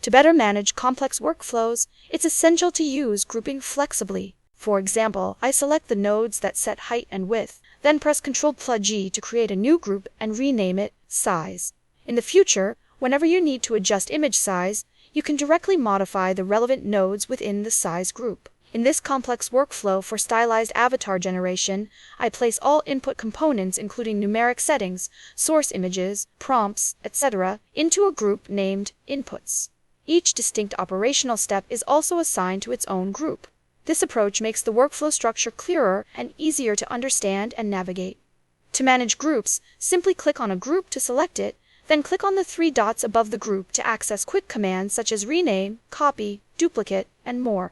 To better manage complex workflows, it's essential to use grouping flexibly. For example, I select the nodes that set height and width, then press Ctrl+G to create a new group and rename it Size. In the future, whenever you need to adjust image size, you can directly modify the relevant nodes within the size group. In this complex workflow for stylized avatar generation, I place all input components including numeric settings, source images, prompts, etc. into a group named Inputs. Each distinct operational step is also assigned to its own group. This approach makes the workflow structure clearer and easier to understand and navigate. To manage groups, simply click on a group to select it, then click on the three dots above the group to access quick commands such as rename, copy, duplicate, and more.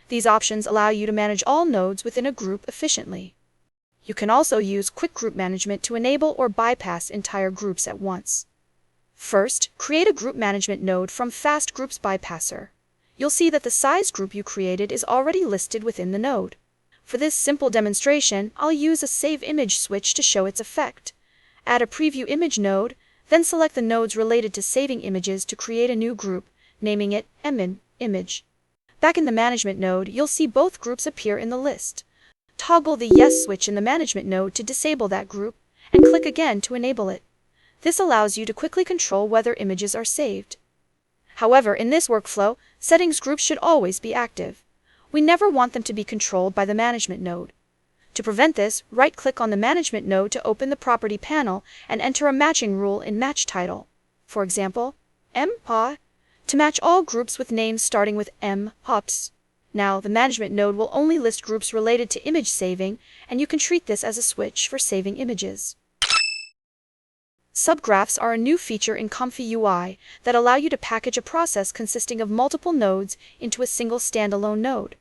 These options allow you to manage all nodes within a group efficiently. You can also use quick group management to enable or bypass entire groups at once. First, create a group management node from Fast Groups Bypasser. You'll see that the size group you created is already listed within the node. For this simple demonstration, I'll use a Save Image switch to show its effect. Add a Preview Image node, then select the nodes related to saving images to create a new group, naming it Image. Back in the Management node, you'll see both groups appear in the list. Toggle the Yes switch in the Management node to disable that group, and click again to enable it. This allows you to quickly control whether images are saved. However, in this workflow, settings groups should always be active. We never want them to be controlled by the Management node. To prevent this, right-click on the Management node to open the Property panel and enter a matching rule in Match Title. For example, MPA, to match all groups with names starting with MPUPS. Now, the Management node will only list groups related to image saving, and you can treat this as a switch for saving images. Subgraphs are a new feature in ComfyUI that allow you to package a process consisting of multiple nodes into a single standalone node.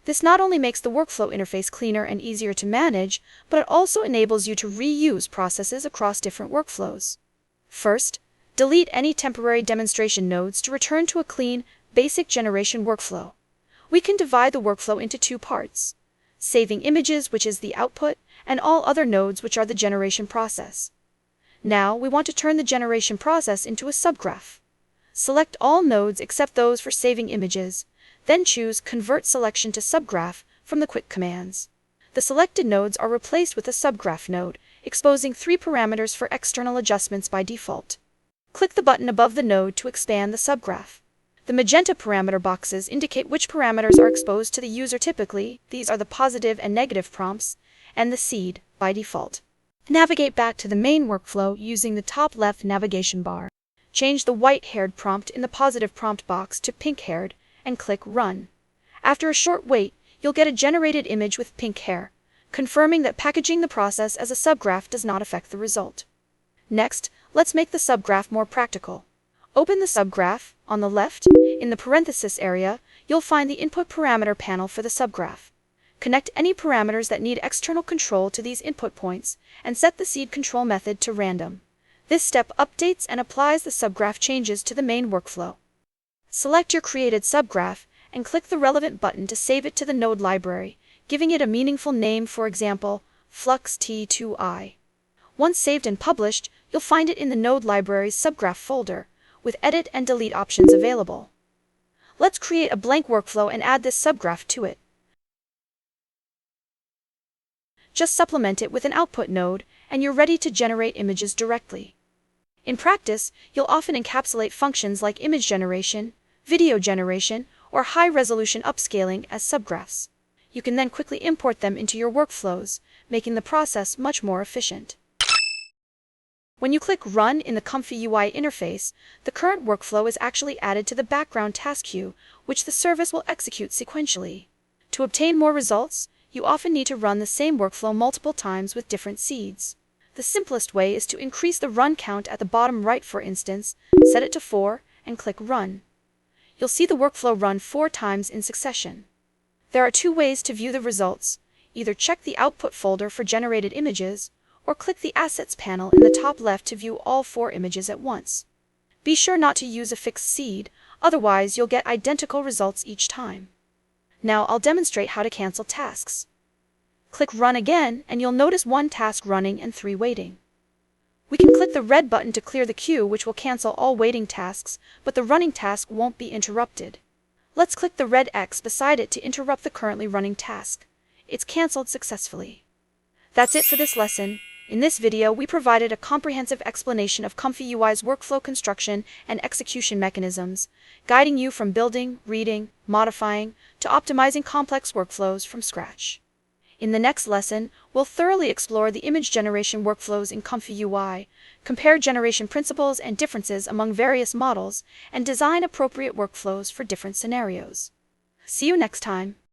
This not only makes the workflow interface cleaner and easier to manage, but it also enables you to reuse processes across different workflows. First, delete any temporary demonstration nodes to return to a clean, basic generation workflow. We can divide the workflow into two parts: saving images, which is the output, and all other nodes, which are the generation process. Now, we want to turn the generation process into a subgraph. Select all nodes except those for saving images, then choose Convert Selection to Subgraph from the quick commands. The selected nodes are replaced with a subgraph node, exposing 3 parameters for external adjustments by default. Click the button above the node to expand the subgraph. The magenta parameter boxes indicate which parameters are exposed to the user typically. These are the positive and negative prompts, and the seed by default. Navigate back to the main workflow using the top left navigation bar. Change the white-haired prompt in the positive prompt box to pink-haired and click Run. After a short wait, you'll get a generated image with pink hair, confirming that packaging the process as a subgraph does not affect the result. Next, let's make the subgraph more practical. Open the subgraph. On the left, in the parenthesis area, you'll find the input parameter panel for the subgraph. Connect any parameters that need external control to these input points, and set the seed control method to random. This step updates and applies the subgraph changes to the main workflow. Select your created subgraph, and click the relevant button to save it to the node library, giving it a meaningful name, for example, Flux T2I. Once saved and published, you'll find it in the node library's subgraph folder, with edit and delete options available. Let's create a blank workflow and add this subgraph to it. Just supplement it with an output node, and you're ready to generate images directly. In practice, you'll often encapsulate functions like image generation, video generation, or high-resolution upscaling as subgraphs. You can then quickly import them into your workflows, making the process much more efficient. When you click Run in the ComfyUI interface, the current workflow is actually added to the background task queue, which the service will execute sequentially. To obtain more results, you often need to run the same workflow multiple times with different seeds. The simplest way is to increase the run count at the bottom right, for instance, set it to 4, and click Run. You'll see the workflow run 4 times in succession. There are 2 ways to view the results. Either check the output folder for generated images, or click the Assets panel in the top left to view all 4 images at once. Be sure not to use a fixed seed, otherwise you'll get identical results each time. Now I'll demonstrate how to cancel tasks. Click Run again, and you'll notice 1 task running and 3 waiting. We can click the red button to clear the queue, which will cancel all waiting tasks, but the running task won't be interrupted. Let's click the red X beside it to interrupt the currently running task. It's canceled successfully. That's it for this lesson. In this video, we provided a comprehensive explanation of ComfyUI's workflow construction and execution mechanisms, guiding you from building, reading, modifying, to optimizing complex workflows from scratch. In the next lesson, we'll thoroughly explore the image generation workflows in ComfyUI, compare generation principles and differences among various models, and design appropriate workflows for different scenarios. See you next time.